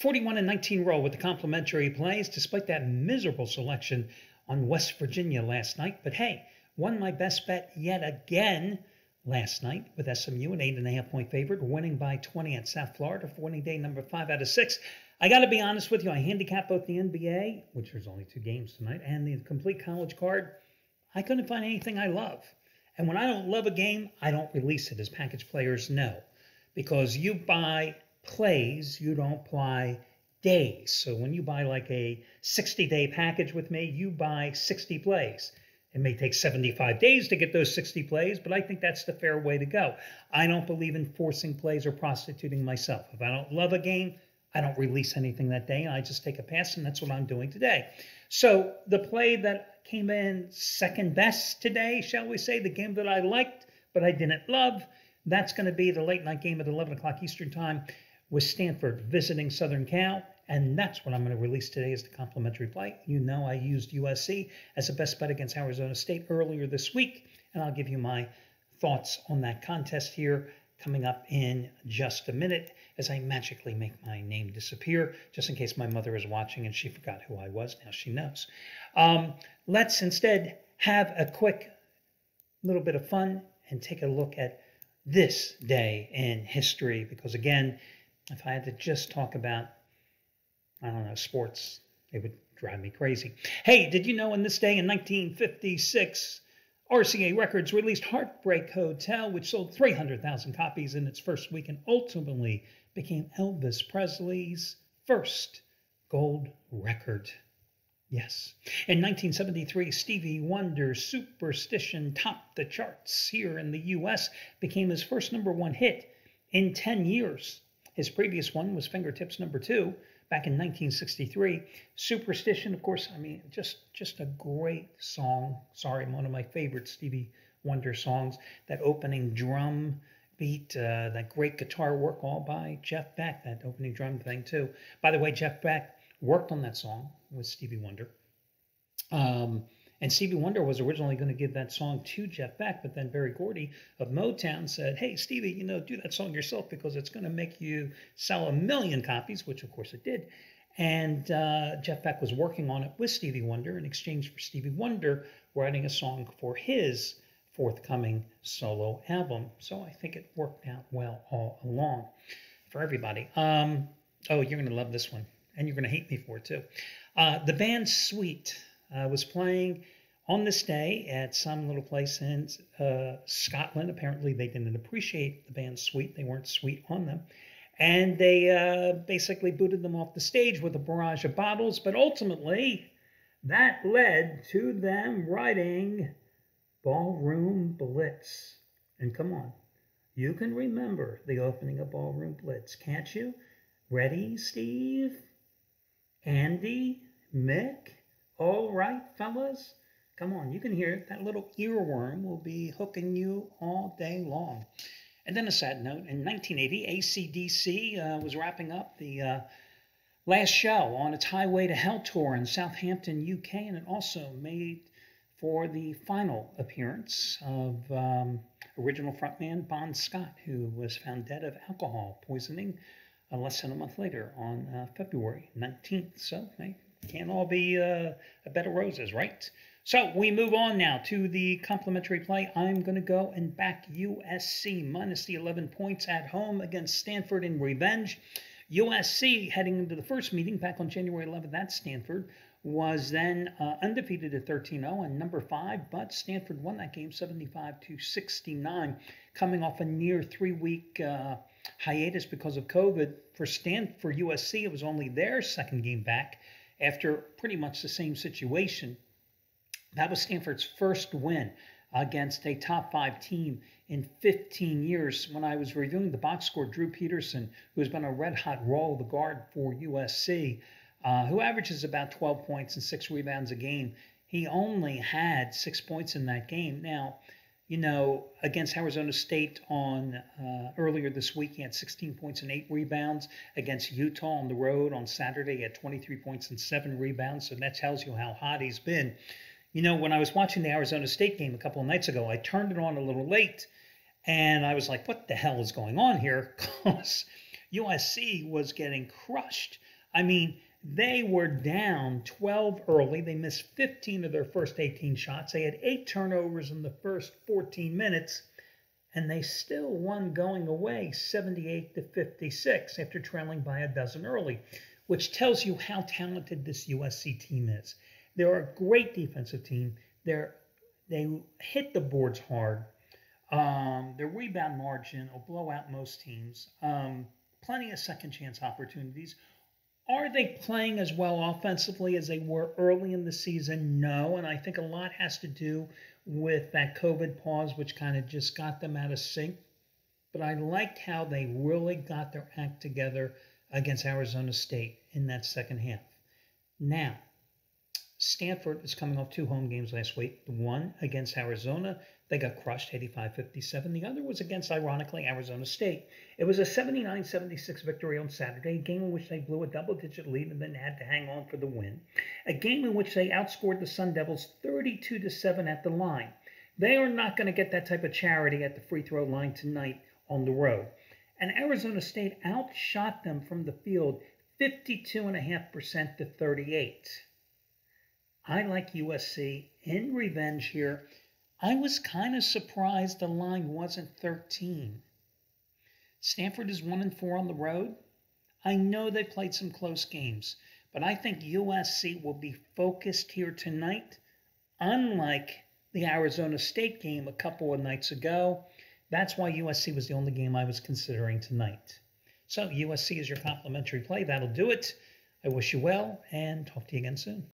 41-19 roll with the complimentary plays, despite that miserable selection on West Virginia last night. But hey, won my best bet yet again last night with SMU, an 8.5-point favorite, winning by 20 at South Florida for winning day number 5 out of 6. I got to be honest with you, I handicapped both the NBA, which there's only 2 games tonight, and the complete college card. I couldn't find anything I love. And when I don't love a game, I don't release it, as package players know. Because you buy plays, you don't buy days. So when you buy like a 60-day package with me, you buy 60 plays. It may take 75 days to get those 60 plays, but I think that's the fair way to go. I don't believe in forcing plays or prostituting myself. If I don't love a game, I don't release anything that day, and I just take a pass, and that's what I'm doing today. So the play that came in second best today, shall we say, the game that I liked but I didn't love, that's going to be the late night game at 11 o'clock Eastern Time with Stanford visiting Southern Cal. And that's what I'm going to release today as the complimentary play. You know I used USC as a best bet against Arizona State earlier this week. And I'll give you my thoughts on that contest here coming up in just a minute as I magically make my name disappear, just in case my mother is watching and she forgot who I was. Now she knows. Let's instead have a quick little bit of fun and take a look at this day in history. Because again, if I had to just talk about, I don't know, sports, it would drive me crazy. Hey, did you know in this day in 1956, RCA Records released Heartbreak Hotel, which sold 300,000 copies in its first week and ultimately became Elvis Presley's first gold record. Yes. In 1973, Stevie Wonder's Superstition topped the charts here in the U.S., became his first #1 hit in 10 years. His previous one was Fingertips #2 back in 1963. Superstition, of course, I mean, just a great song. Sorry, one of my favorite Stevie Wonder songs. That opening drum beat, that great guitar work all by Jeff Beck, that opening drum thing too. By the way, Jeff Beck worked on that song with Stevie Wonder. And Stevie Wonder was originally going to give that song to Jeff Beck, but then Berry Gordy of Motown said, hey, Stevie, you know, do that song yourself because it's going to make you sell 1 million copies, which of course it did. And Jeff Beck was working on it with Stevie Wonder in exchange for Stevie Wonder writing a song for his forthcoming solo album. So I think it worked out well all along for everybody. Oh, you're going to love this one, and you're going to hate me for it too. The band Sweet was playing on this day at some little place in Scotland. Apparently, they didn't appreciate the band Sweet. They weren't sweet on them. And they basically booted them off the stage with a barrage of bottles. But ultimately, that led to them writing Ballroom Blitz. And come on, you can remember the opening of Ballroom Blitz, can't you? Ready, Steve? Andy? Mick? All right, fellas? Come on, you can hear it. That little earworm will be hooking you all day long. And then a sad note, in 1980, AC/DC was wrapping up the last show on its Highway to Hell tour in Southampton, UK, and it also made for the final appearance of original frontman Bon Scott, who was found dead of alcohol poisoning less than a month later on February 19th. So, hey, can't all be a bed of roses, right? So we move on now to the complimentary play. I'm going to go and back USC minus the 11 points at home against Stanford in revenge. USC, heading into the first meeting back on January 11th at Stanford, was then undefeated at 13-0 and number 5, but Stanford won that game 75-69, coming off a near 3-week hiatus because of COVID. For USC, it was only their second game back after pretty much the same situation. That was Stanford's first win against a top 5 team in 15 years. When I was reviewing the box score, Drew Peterson, who has been a red-hot roll of the guard for USC, who averages about 12 points and 6 rebounds a game, he only had 6 points in that game. Now, you know, against Arizona State on earlier this week, he had 16 points and 8 rebounds. Against Utah on the road on Saturday, he had 23 points and 7 rebounds. So that tells you how hot he's been. You know, when I was watching the Arizona State game a couple of nights ago, I turned it on a little late, and I was like, what the hell is going on here? Because USC was getting crushed. I mean, they were down 12 early. They missed 15 of their first 18 shots. They had 8 turnovers in the first 14 minutes, and they still won going away 78-56 after trailing by a dozen early, which tells you how talented this USC team is. They're a great defensive team. They hit the boards hard. Their rebound margin will blow out most teams. Plenty of second chance opportunities. Are they playing as well offensively as they were early in the season? No, and I think a lot has to do with that COVID pause, which kind of just got them out of sync. But I liked how they really got their act together against Arizona State in that second half. Now, Stanford is coming off 2 home games last week. The one against Arizona, they got crushed 85-57. The other was against, ironically, Arizona State. It was a 79-76 victory on Saturday, a game in which they blew a double-digit lead and then had to hang on for the win. A game in which they outscored the Sun Devils 32-7 at the line. They are not going to get that type of charity at the free throw line tonight on the road. And Arizona State outshot them from the field 52.5% to 38. I like USC in revenge here. I was kind of surprised the line wasn't 13. Stanford is 1-4 on the road. I know they played some close games, but I think USC will be focused here tonight, unlike the Arizona State game a couple of nights ago. That's why USC was the only game I was considering tonight. So USC is your complimentary play. That'll do it. I wish you well, and talk to you again soon.